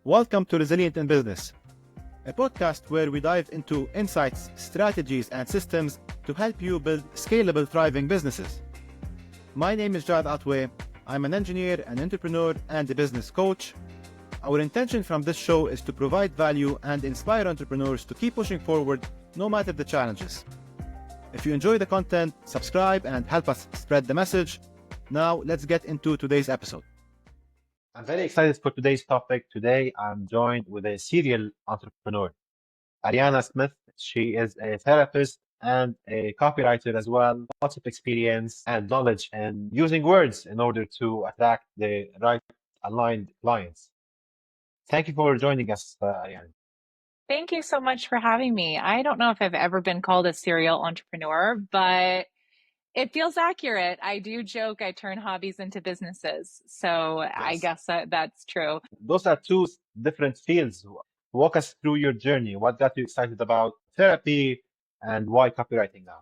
Welcome to Resilient in Business, a podcast where we dive into insights, strategies, and systems to help you build scalable, thriving businesses. My name is Jad Atwe. I'm an engineer, an entrepreneur, and a business coach. Our intention from this show is to provide value and inspire entrepreneurs to keep pushing forward no matter the challenges. If you enjoy the content, subscribe and help us spread the message. Now, let's get into today's episode. I'm very excited for today's topic. Today, I'm joined with a serial entrepreneur, Arianna Smith. She is a therapist and a copywriter as well. Lots of experience and knowledge in using words in order to attract the right aligned clients. Thank you for joining us, Arianna. Thank you so much for having me. I don't know if I've ever been called a serial entrepreneur, but it feels accurate. I do joke I turn hobbies into businesses. So I Yes. guess that's true. Those are two different fields. Walk us through your journey. What got you excited about therapy and why copywriting now?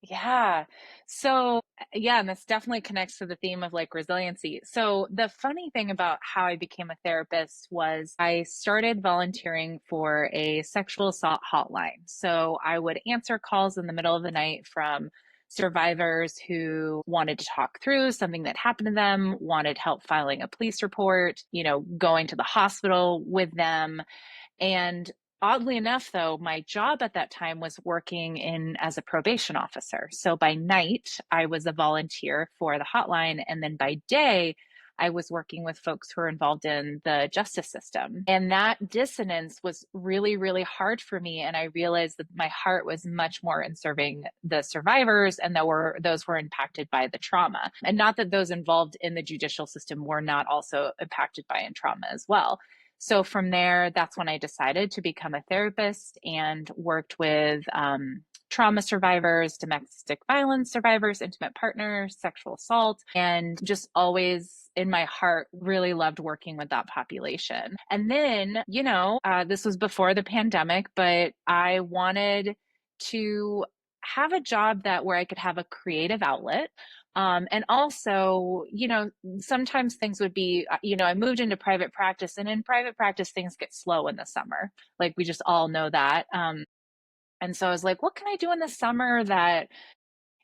Yeah. So, yeah, and this definitely connects to the theme of like resiliency. So, the funny thing about how I became a therapist was I started volunteering for a sexual assault hotline. So, I would answer calls in the middle of the night from survivors who wanted to talk through something that happened to them, wanted help filing a police report, going to the hospital with them. And oddly enough, though, my job at that time was working as a probation officer. So by night, I was a volunteer for the hotline. And then by day, I was working with folks who are involved in the justice system. And that dissonance was really, really hard for me. And I realized that my heart was much more in serving the survivors and those were impacted by the trauma. And not that those involved in the judicial system were not also impacted by trauma as well. So from there, that's when I decided to become a therapist and worked with trauma survivors, domestic violence survivors, intimate partners, sexual assault, and just always in my heart really loved working with that population. And then, this was before the pandemic, but I wanted to have a job where I could have a creative outlet. And also, sometimes things would be, I moved into private practice, and in private practice, things get slow in the summer. Like we just all know that. And so I was like, what can I do in the summer that,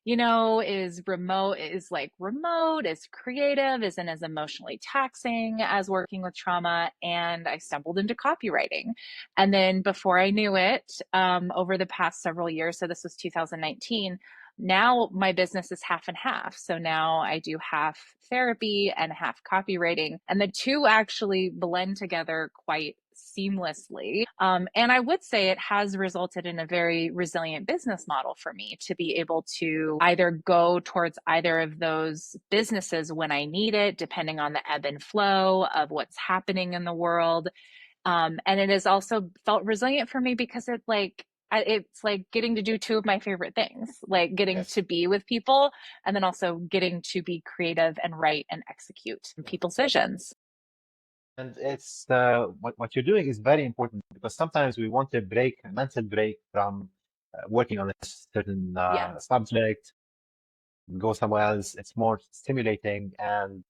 is remote, is creative, isn't as emotionally taxing as working with trauma. And I stumbled into copywriting. And then before I knew it, over the past several years, so this was 2019, now my business is half and half. So now I do half therapy and half copywriting, and the two actually blend together quite seamlessly. And I would say it has resulted in a very resilient business model for me to be able to either go towards either of those businesses when I need it, depending on the ebb and flow of what's happening in the world. And it has also felt resilient for me because it's like getting to do two of my favorite things, like getting to be with people and then also getting to be creative and write and execute people's visions. And it's what you're doing is very important because sometimes we want a mental break from working on a certain subject, go somewhere else. It's more stimulating and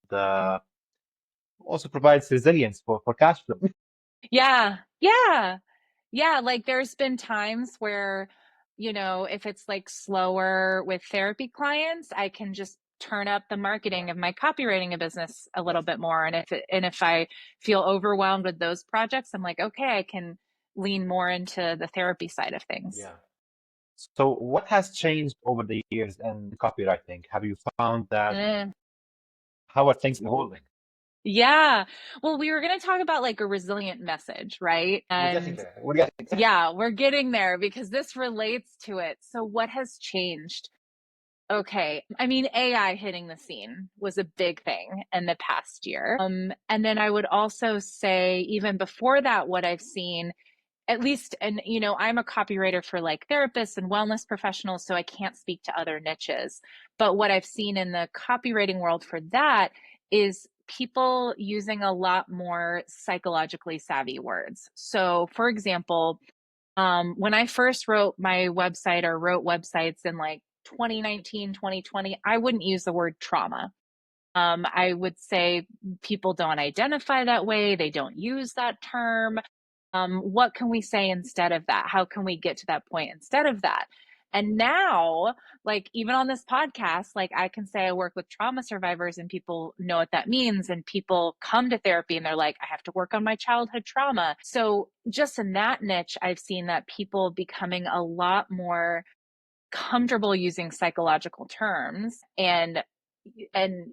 also provides resilience for cash flow. Yeah. Yeah. Yeah. Like there's been times where, if it's like slower with therapy clients, I can just turn up the marketing of my copywriting business a little bit more. And if I feel overwhelmed with those projects, I'm like, okay, I can lean more into the therapy side of things. Yeah. So what has changed over the years in copywriting? Have you found that how are things evolving? Yeah. Well, we were going to talk about like a resilient message, right? We're getting there. We're getting there. Yeah, we're getting there because this relates to it. So what has changed? Okay. I mean, AI hitting the scene was a big thing in the past year. And then I would also say, even before that, what I've seen, at least, and I'm a copywriter for like therapists and wellness professionals, so I can't speak to other niches. But what I've seen in the copywriting world for that is people using a lot more psychologically savvy words. So, for example, when I first wrote my website or wrote websites in like 2019, 2020, I wouldn't use the word trauma. I would say people don't identify that way. They don't use that term. What can we say instead of that? How can we get to that point instead of that? And now, like, even on this podcast, like, I can say I work with trauma survivors and people know what that means. And people come to therapy and they're like, I have to work on my childhood trauma. So just in that niche, I've seen that people becoming a lot more comfortable using psychological terms, and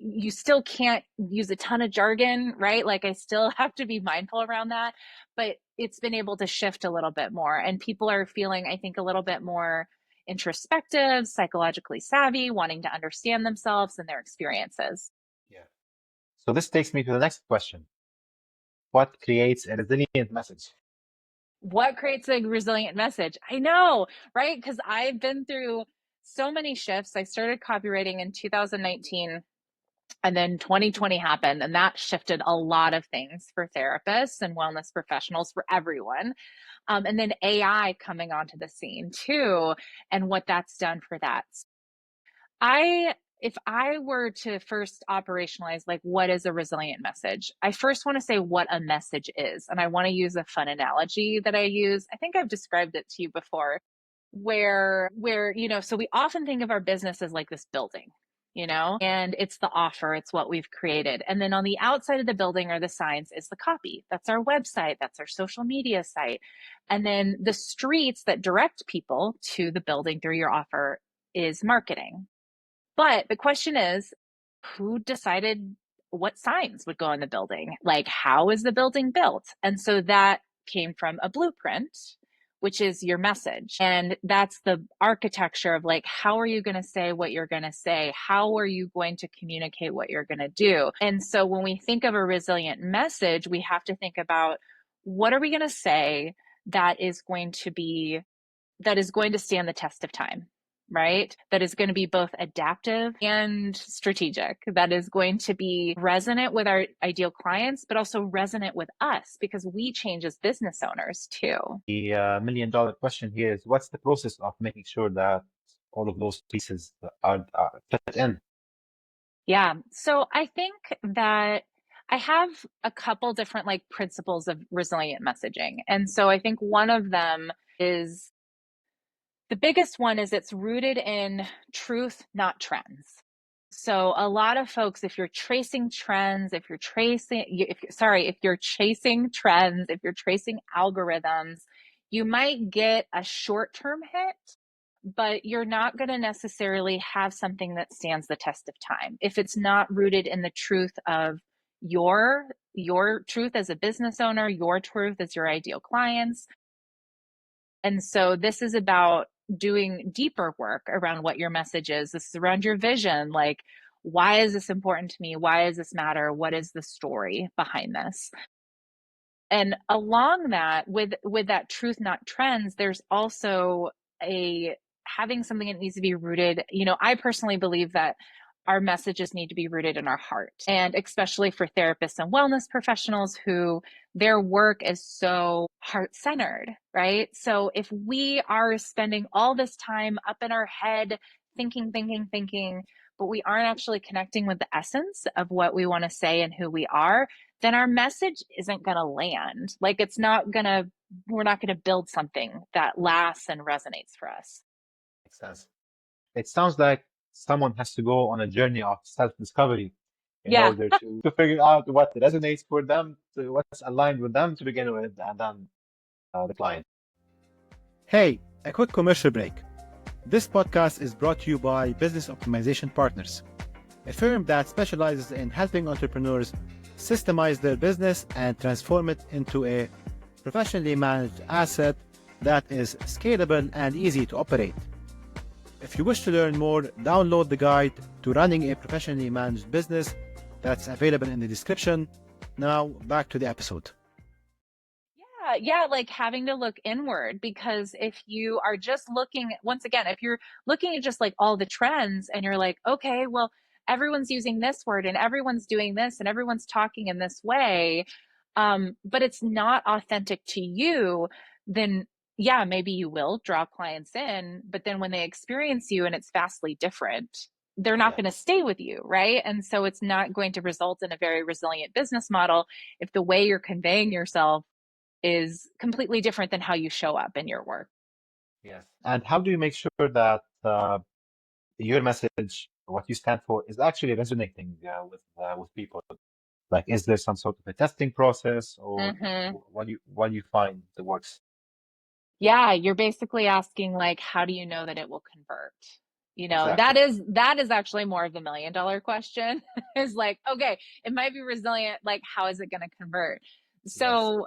you still can't use a ton of jargon, right? Like, I still have to be mindful around that, but it's been able to shift a little bit more, and people are feeling, I think, a little bit more introspective, psychologically savvy, wanting to understand themselves and their experiences. Yeah. So this takes me to the next question. What creates a resilient message? What creates a resilient message? I know, right? Because I've been through so many shifts. I started copywriting in 2019. And then 2020 happened, and that shifted a lot of things for therapists and wellness professionals, for everyone. And then AI coming onto the scene too, and what that's done for that. If I were to first operationalize, like, what is a resilient message, I first want to say what a message is. And I want to use a fun analogy that I use. I think I've described it to you before, where so we often think of our business as like this building, and it's the offer, it's what we've created, and then on the outside of the building or the signs is the copy. That's our website, that's our social media site, and then the streets that direct people to the building through your offer is marketing. But the question is, who decided what signs would go in the building? Like, how is the building built? And so that came from a blueprint, which is your message. And that's the architecture of, like, how are you going to say what you're going to say? How are you going to communicate what you're going to do? And so when we think of a resilient message, we have to think about, what are we going to say that is going to stand the test of time, right? That is going to be both adaptive and strategic, that is going to be resonant with our ideal clients, but also resonant with us, because we change as business owners too. The million-dollar question here is, what's the process of making sure that all of those pieces are fit in? Yeah. So I think that I have a couple different, like, principles of resilient messaging. And so I think one of them is, the biggest one is, it's rooted in truth, not trends. So a lot of folks, if you're tracing trends, if you're chasing trends, if you're tracing algorithms, you might get a short-term hit, but you're not going to necessarily have something that stands the test of time if it's not rooted in the truth of your truth as a business owner, your truth as your ideal clients. And so this is about doing deeper work around what your message is. This is around your vision. Like, why is this important to me? Why does this matter? What is the story behind this? And along that, with that truth, not trends, there's also having something that needs to be rooted. I personally believe that our messages need to be rooted in our heart, and especially for therapists and wellness professionals who their work is so heart-centered, right? So if we are spending all this time up in our head thinking, but we aren't actually connecting with the essence of what we want to say and who we are, then our message isn't going to land. Like, we're not going to build something that lasts and resonates for us. Makes sense. It sounds like someone has to go on a journey of self-discovery in Yeah. order to figure out what resonates for them, what's aligned with them to begin with, and then the client. Hey, a quick commercial break. This podcast is brought to you by Business Optimization Partners, a firm that specializes in helping entrepreneurs systemize their business and transform it into a professionally managed asset that is scalable and easy to operate. If you wish to learn more, download the guide to running a professionally managed business that's available in the description. Now, back to the episode. Yeah, like having to look inward, because if you are just looking, once again, if you're looking at just like all the trends and you're like, okay, well, everyone's using this word and everyone's doing this and everyone's talking in this way, but it's not authentic to you, then yeah, maybe you will draw clients in, but then when they experience you and it's vastly different, they're not Yeah. going to stay with you, right? And so it's not going to result in a very resilient business model if the way you're conveying yourself is completely different than how you show up in your work. Yes. And how do you make sure that your message, what you stand for, is actually resonating with people? Like, is there some sort of a testing process, or Mm-hmm. what do you find that works? Yeah, you're basically asking like, how do you know that it will convert? Exactly. That is actually more of the $1 million question. Is like, okay, it might be resilient, like how is it going to convert? Yes. So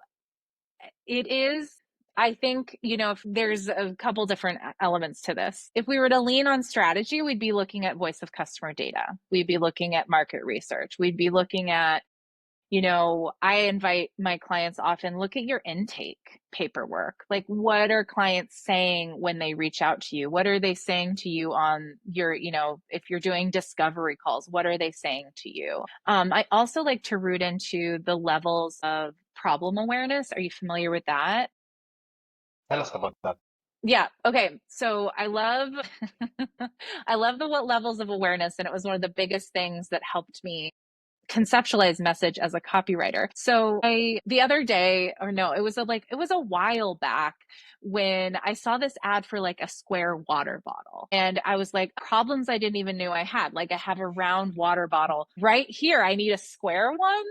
it is, I think, if there's a couple different elements to this. If we were to lean on strategy, we'd be looking at voice of customer data. We'd be looking at market research. We'd be looking at, I invite my clients often, look at your intake paperwork. Like, what are clients saying when they reach out to you? What are they saying to you on your, if you're doing discovery calls, what are they saying to you? I also like to root into the levels of problem awareness. Are you familiar with that? Tell us about that. Yeah. Okay. So I love, I love the what levels of awareness. And it was one of the biggest things that helped me conceptualize message as a copywriter. So the other day, or no, it was a while back when I saw this ad for like a square water bottle. And I was like, problems I didn't even know I had. Like, I have a round water bottle right here. I need a square one.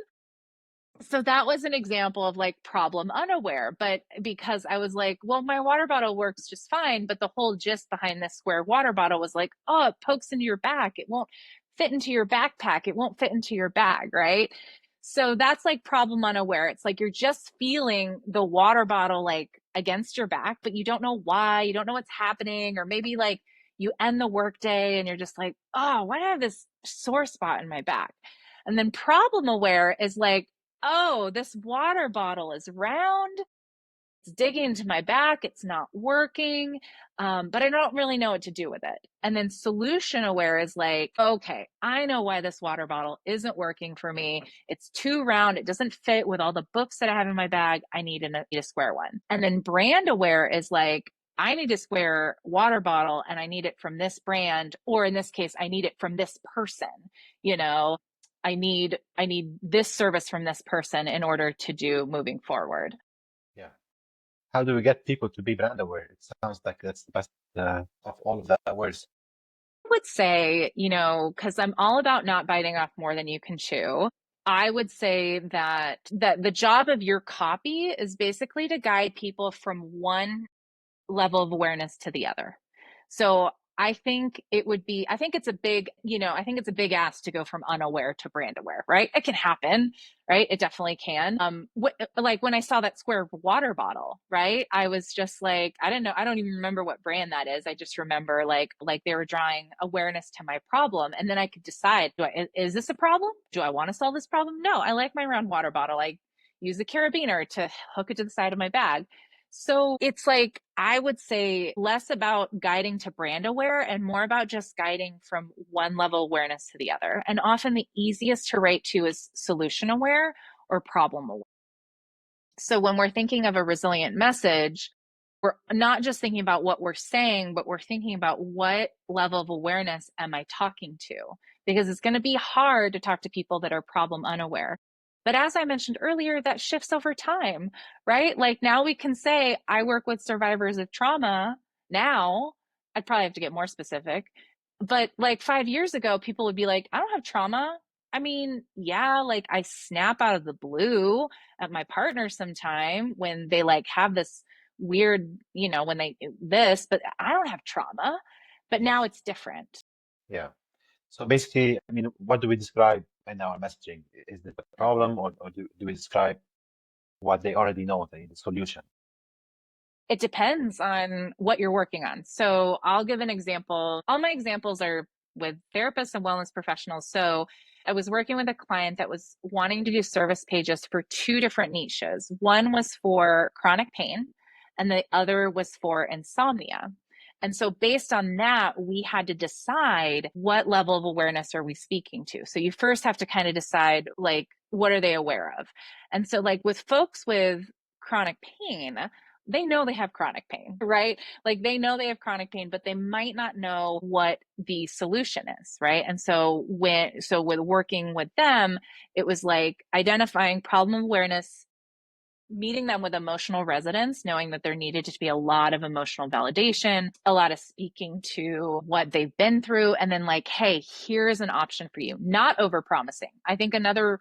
So that was an example of like problem unaware, but because I was like, well, my water bottle works just fine, but the whole gist behind this square water bottle was like, oh, it pokes into your back, it won't fit into your backpack, it won't fit into your bag, right? So that's like problem unaware. It's like you're just feeling the water bottle like against your back, but you don't know why, you don't know what's happening, or maybe like you end the workday and you're just like, oh, why do I have this sore spot in my back? And then problem aware is like, oh, this water bottle is round. It's digging into my back. It's not working. But I don't really know what to do with it. And then solution aware is like, okay, I know why this water bottle isn't working for me. It's too round. It doesn't fit with all the books that I have in my bag. I need a square one. And then brand aware is like, I need a square water bottle and I need it from this brand, or in this case, I need it from this person, you know. I need this service from this person in order to do moving forward. Yeah. How do we get people to be brand aware? It sounds like that's the best of all of that words. I would say, because I'm all about not biting off more than you can chew. I would say that the job of your copy is basically to guide people from one level of awareness to the other. So I think it's a big, I think it's a big ask to go from unaware to brand aware, right? It can happen, right? It definitely can. Like when I saw that square water bottle, right? I was just like, I didn't know, I don't even remember what brand that is. I just remember like they were drawing awareness to my problem. And then I could decide, is this a problem? Do I want to solve this problem? No, I like my round water bottle. I use a carabiner to hook it to the side of my bag. So it's like, I would say less about guiding to brand aware and more about just guiding from one level of awareness to the other. And often the easiest to write to is solution aware or problem aware. So when we're thinking of a resilient message, we're not just thinking about what we're saying, but we're thinking about what level of awareness am I talking to? Because it's going to be hard to talk to people that are problem unaware. But as I mentioned earlier, that shifts over time, right? Like now we can say, I work with survivors of trauma. Now, I'd probably have to get more specific. But like 5 years ago, people would be like, I don't have trauma. I mean, yeah, like I snap out of the blue at my partner sometime when they like have this weird, when they this, but I don't have trauma. But now Yes. it's different. Yeah. So basically, I mean, what do we describe in our messaging? Is it a problem, or do we describe what they already know, the solution? It depends on what you're working on. So I'll give an example. All my examples are with therapists and wellness professionals. So I was working with a client that was wanting to do service pages for two different niches. One was for chronic pain, and the other was for insomnia. And so based on that, we had to decide what level of awareness are we speaking to. So you first have to kind of decide, like, what are they aware of? And so, like, with folks with chronic pain, they know they have chronic pain, right? Like they know they have chronic pain, but they might not know what the solution is, right? And so with working with them, it was like identifying problem awareness, meeting them with emotional resonance, knowing that there needed to be a lot of emotional validation, a lot of speaking to what they've been through, and then like, hey, here's an option for you, not over promising. I think another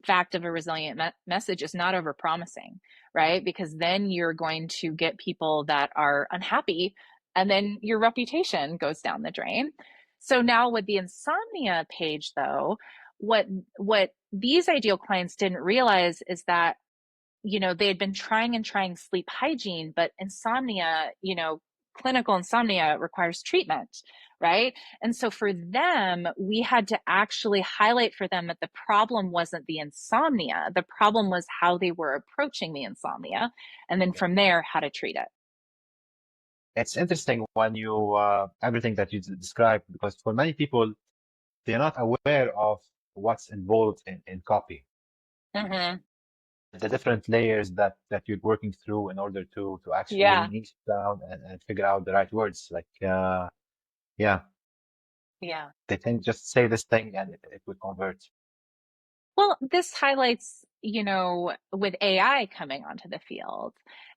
fact of a resilient message is not over promising, right? Because then you're going to get people that are unhappy, and then your reputation goes down the drain. So now with the insomnia page, though, what these ideal clients didn't realize is that they had been trying sleep hygiene, but insomnia, clinical insomnia requires treatment, right? And so for them, we had to actually highlight for them that the problem wasn't the insomnia. The problem was how they were approaching the insomnia. And then from there, how to treat it. It's interesting when you everything that you described, because for many people, they're not aware of what's involved in copy, Mm-hmm. the different layers that you're working through in order to actually Yeah. niche down and figure out the right words. Like, yeah, Yeah. they think just say this thing and it will convert. Well, this highlights, with AI coming onto the field.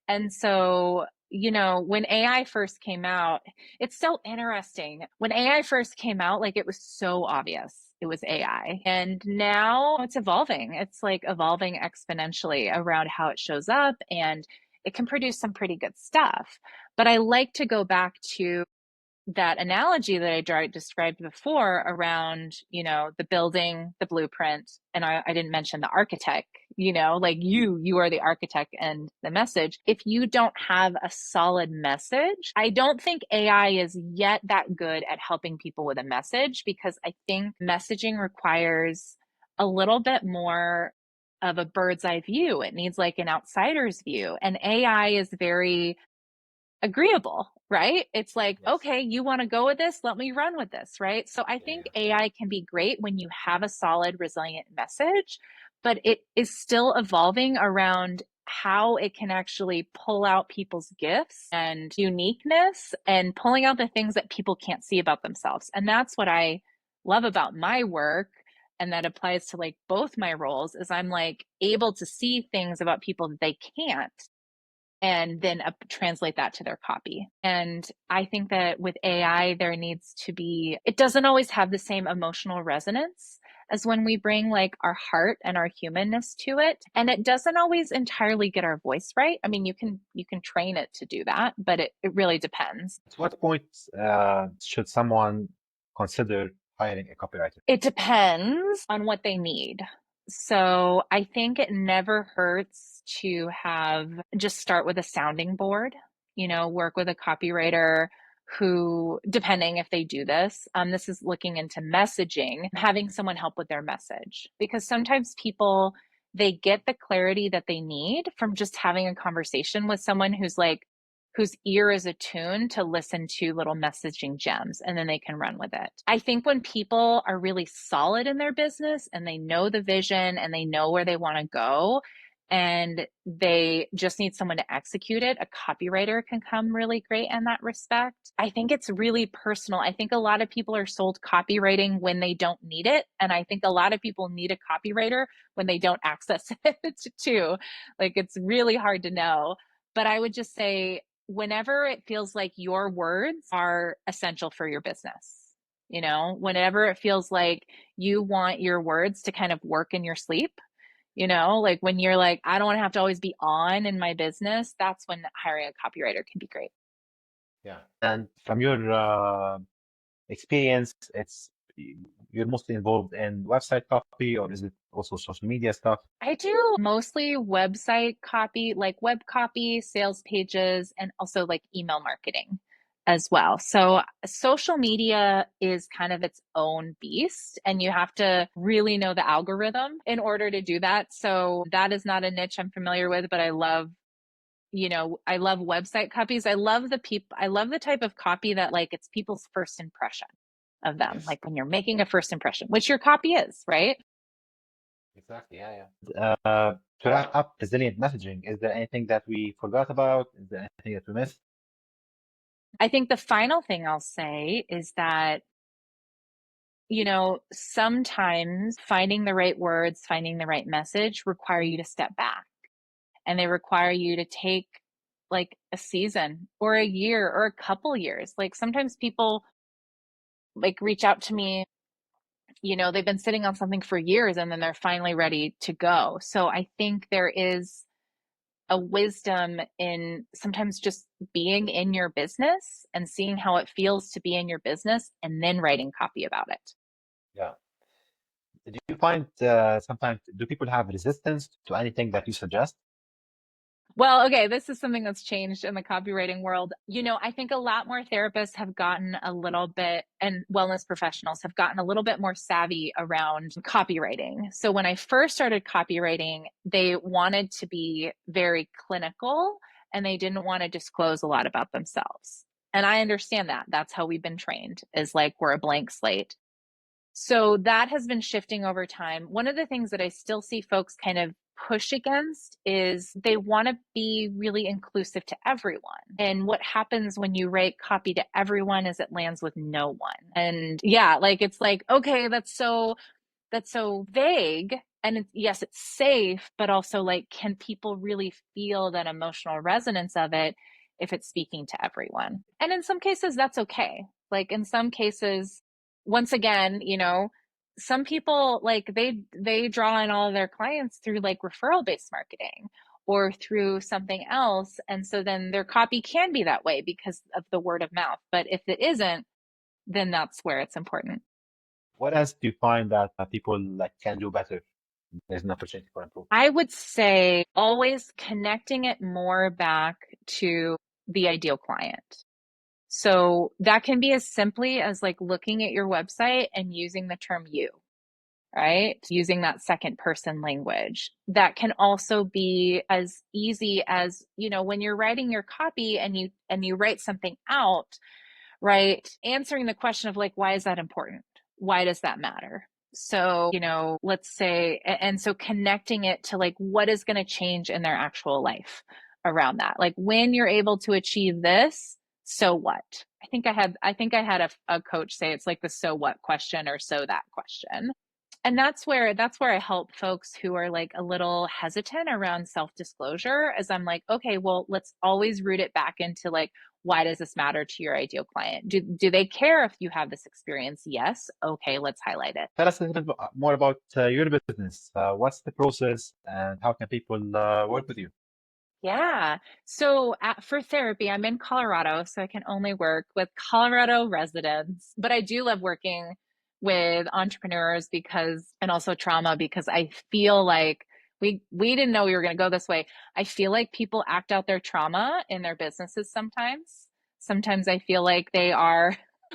And so, when AI first came out, it's so interesting. When AI first came out, like it was so obvious it was AI. And now it's evolving. It's like evolving exponentially around how it shows up, and it can produce some pretty good stuff. But I like to go back to that analogy that I described before around, the building, the blueprint, and I didn't mention the architect, like you are the architect and the message. If you don't have a solid message, I don't think AI is yet that good at helping people with a message, because I think messaging requires a little bit more of a bird's eye view. It needs like an outsider's view. And AI is very agreeable, right? It's like, Yes. okay, you want to go with this? Let me run with this, right? So I think AI can be great when you have a solid, resilient message, but it is still evolving around how it can actually pull out people's gifts and uniqueness and pulling out the things that people can't see about themselves. And that's what I love about my work. And that applies to like both my roles, is I'm like able to see things about people that they can't, and then translate that to their copy. And I think that with AI, there needs to be, it doesn't always have the same emotional resonance as when we bring like our heart and our humanness to it. And it doesn't always entirely get our voice right. I mean, you can train it to do that, but it really depends. At what point should someone consider hiring a copywriter? It depends on what they need. So I think it never hurts to just start with a sounding board, work with a copywriter who, depending if they do this is looking into messaging, having someone help with their message. Because sometimes people, they get the clarity that they need from just having a conversation with someone whose ear is attuned to listen to little messaging gems, and then they can run with it. I think when people are really solid in their business and they know the vision and they know where they want to go, and they just need someone to execute it, a copywriter can come really great in that respect. I think it's really personal. I think a lot of people are sold copywriting when they don't need it. And I think a lot of people need a copywriter when they don't access it too. Like it's really hard to know. But I would just say, whenever it feels like your words are essential for your business, whenever it feels like you want your words to kind of work in your sleep, like when you're like, I don't want to have to always be on in my business, that's when hiring a copywriter can be great. Yeah. And from your experience, you're mostly involved in website copy, or is it also social media stuff? I do mostly website copy, like web copy, sales pages, and also like email marketing as well. So social media is kind of its own beast, and you have to really know the algorithm in order to do that. So that is not a niche I'm familiar with, but I love website copies. I love the type of copy that like it's people's first impression of them. Yes. Like when you're making a first impression, which your copy is, right? Exactly. Yeah, yeah. To wrap up resilient messaging, is there anything that we forgot about? Is there anything that we missed? I think the final thing I'll say is that, sometimes finding the right words, finding the right message require you to step back, and they require you to take like a season or a year or a couple years. Like sometimes people like reach out to me, they've been sitting on something for years and then they're finally ready to go. So I think there is a wisdom in sometimes just being in your business and seeing how it feels to be in your business and then writing copy about it. Yeah. Do you find sometimes do people have resistance to anything that you suggest? Well, okay, this is something that's changed in the copywriting world. I think a lot more therapists have gotten a little bit, and wellness professionals have gotten a little bit more savvy around copywriting. So when I first started copywriting, they wanted to be very clinical and they didn't want to disclose a lot about themselves. And I understand that. That's how we've been trained, is like we're a blank slate. So that has been shifting over time. One of the things that I still see folks kind of push against is they want to be really inclusive to everyone. And what happens when you write copy to everyone is it lands with no one. And yeah, like it's like, okay, that's so vague. And yes, it's safe, but also like, can people really feel that emotional resonance of it if it's speaking to everyone? And in some cases, that's okay. Like in some cases, once again, some people like they draw in all of their clients through like referral based marketing or through something else. And so then their copy can be that way because of the word of mouth. But if it isn't, then that's where it's important. What else do you find that people like can do better? There's an opportunity for improvement. I would say always connecting it more back to the ideal client. So that can be as simply as like looking at your website and using the term you, right? Using that second person language. That can also be as easy as, when you're writing your copy and you write something out, right? Answering the question of like, why is that important? Why does that matter? So, let's say, and so connecting it to like, what is going to change in their actual life around that? Like when you're able to achieve this, so what? I think I had a coach say it's like the so what question or so that question. And that's where I help folks who are like a little hesitant around self-disclosure, as I'm like, okay, well, let's always root it back into like, why does this matter to your ideal client? Do they care if you have this experience? Yes. Okay, let's highlight it. Tell us a little bit more about your business. What's the process and how can people work with you? Yeah. So for therapy, I'm in Colorado, so I can only work with Colorado residents, but I do love working with entrepreneurs and also trauma, because I feel like we didn't know we were going to go this way. I feel like people act out their trauma in their businesses sometimes. Sometimes I feel like we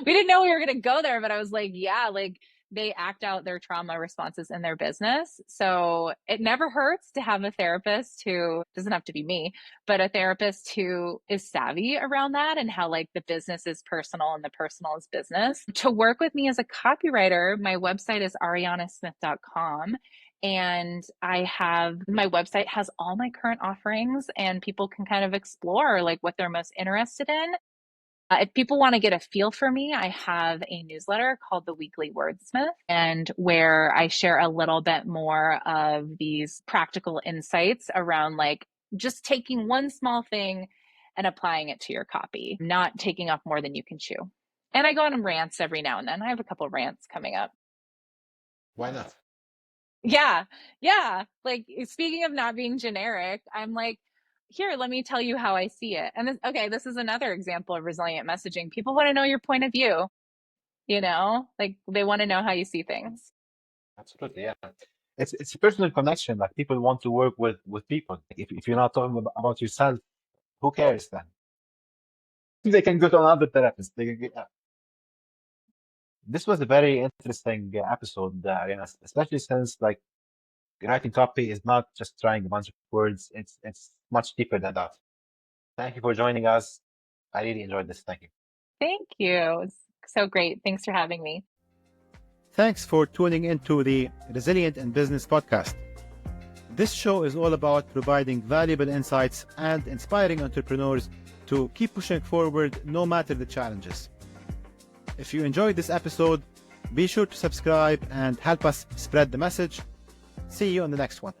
didn't know we were going to go there, but I was like, yeah, like they act out their trauma responses in their business. So it never hurts to have a therapist who doesn't have to be me, but a therapist who is savvy around that and how like the business is personal and the personal is business. To work with me as a copywriter, my website is ariannasmith.com. And my website has all my current offerings and people can kind of explore like what they're most interested in. If people want to get a feel for me, I have a newsletter called The Weekly Wordsmith, and where I share a little bit more of these practical insights around like just taking one small thing and applying it to your copy, not taking off more than you can chew. And I go on rants every now and then. I have a couple of rants coming up. Why not? Yeah. Yeah. Like speaking of not being generic, I'm like, here, let me tell you how I see it. And this is another example of resilient messaging. People want to know your point of view, like they want to know how you see things. Absolutely, yeah. It's a personal connection. Like people want to work with people. If you're not talking about yourself, who cares then? They can go to another therapist. This was a very interesting episode, Ariana, especially since like writing copy is not just trying a bunch of words. It's much deeper than that. Thank you for joining us. I really enjoyed this. Thank you. Thank you. It's so great. Thanks for having me. Thanks for tuning into the Resilient in Business podcast. This show is all about providing valuable insights and inspiring entrepreneurs to keep pushing forward no matter the challenges. If you enjoyed this episode, be sure to subscribe and help us spread the message. See you on the next one.